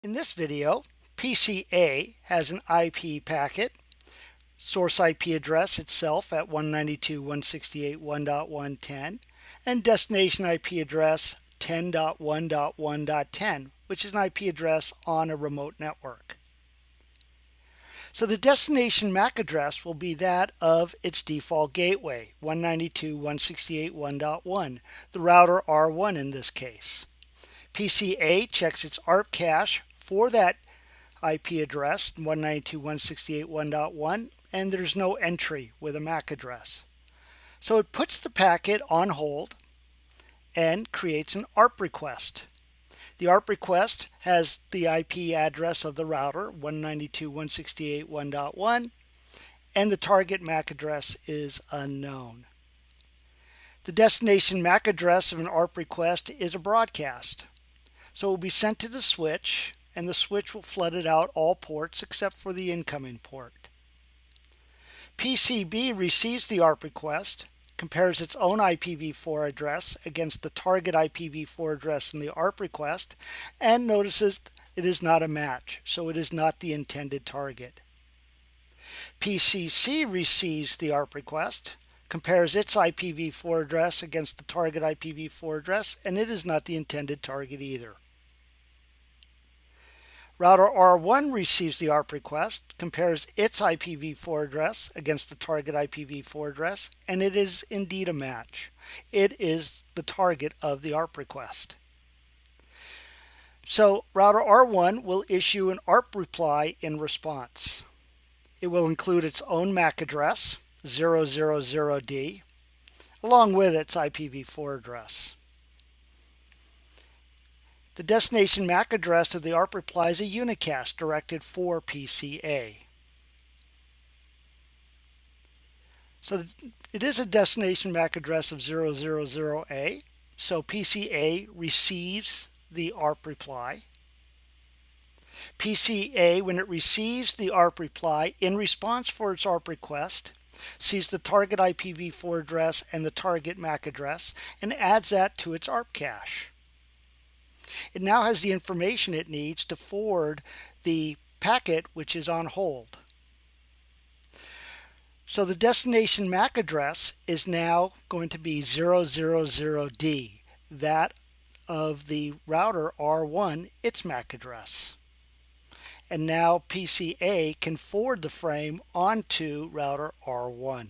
In this video, PCA has an IP packet, source IP address itself at 192.168.1.110, and destination IP address 10.1.1.10, which is an IP address on a remote network. So the destination MAC address will be that of its default gateway, 192.168.1.1, the router R1 in this case. PCA checks its ARP cache for that IP address, 192.168.1.1, and there's no entry with a MAC address. So it puts the packet on hold and creates an ARP request. The ARP request has the IP address of the router, 192.168.1.1, and the target MAC address is unknown. The destination MAC address of an ARP request is a broadcast. So it will be sent to the switch, and the switch will flood it out all ports except for the incoming port. PCB receives the ARP request, compares its own IPv4 address against the target IPv4 address in the ARP request, and notices it is not a match, so it is not the intended target. PCC receives the ARP request, compares its IPv4 address against the target IPv4 address, and it is not the intended target either. Router R1 receives the ARP request, compares its IPv4 address against the target IPv4 address, and it is indeed a match. It is the target of the ARP request. So router R1 will issue an ARP reply in response. It will include its own MAC address, 000D, along with its IPv4 address. The destination MAC address of the ARP reply is a unicast directed for PCA. So it is a destination MAC address of 000A, so PCA receives the ARP reply. PCA, when it receives the ARP reply in response for its ARP request, sees the target IPv4 address and the target MAC address and adds that to its ARP cache. It now has the information it needs to forward the packet which is on hold. So the destination MAC address is now going to be 000D, that of the router R1, its MAC address. And now PCA can forward the frame onto router R1.